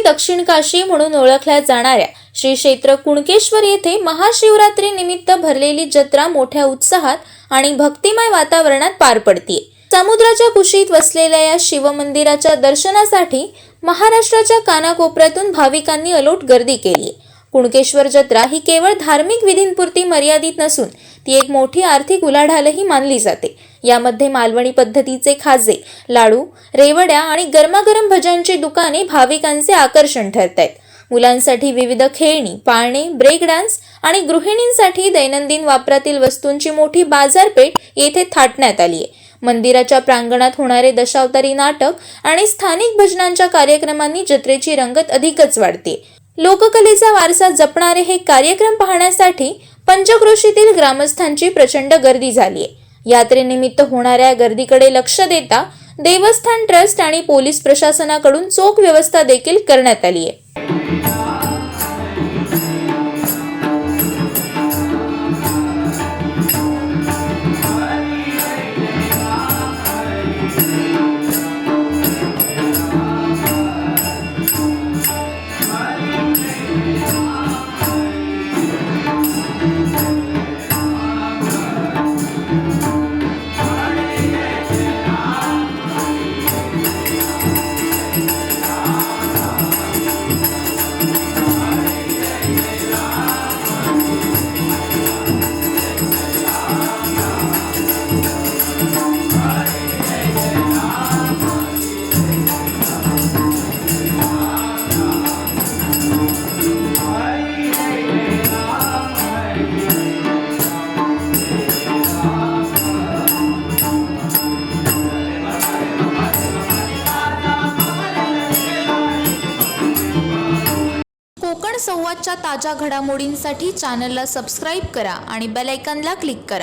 दक्षिण काशी म्हणून ओळखल्या जाणाऱ्या श्री क्षेत्र कुणकेश्वर येथे महाशिवरात्री निमित्त भरलेली जत्रा मोठ्या उत्साहात आणि भक्तिमय वातावरणात पार पडते। समुद्राच्या कुशीत वसलेल्या या शिवमंदिराच्या दर्शनासाठी महाराष्ट्राच्या कानाकोपऱ्यातून भाविकांनी अलोट गर्दी केली। कुणकेश्वर जत्रा ही केवळ धार्मिक विधींपुरती मर्यादित नसून ती एक मोठी आर्थिक उलाढालही मानली जाते। यामध्ये मालवणी पद्धतीचे खाजे, लाडू, रेवड्या आणि गरमागरम भज्यांची दुकाने भाविकांचे आकर्षण ठरतात। मुलांसाठी विविध खेळणी, पाळणे, ब्रेक डान्स आणि गृहिणींसाठी दैनंदिन वापरातील वस्तूंची मोठी बाजारपेठ येथे थाटण्यात आली आहे। मंदिराच्या प्रांगणात होणारे दशावतारी नाटक आणि स्थानिक भजनांच्या कार्यक्रमांनी जत्रेची रंगत अधिकच वाढते। लोककलेचा वारसा जपणारे हे कार्यक्रम पाहण्यासाठी पंचक्रोशीतील ग्रामस्थांची प्रचंड गर्दी झाली आहे। यात्रेनिमित्त होणाऱ्या गर्दीकडे लक्ष देता देवस्थान ट्रस्ट आणि पोलीस प्रशासनाकडून चोख व्यवस्था देखील करण्यात आली आहे। कोकण संवादच्या ताज्या घडामोडींसाठी चॅनलला सबस्क्राईब करा आणि बेल आयकॉनला क्लिक करा।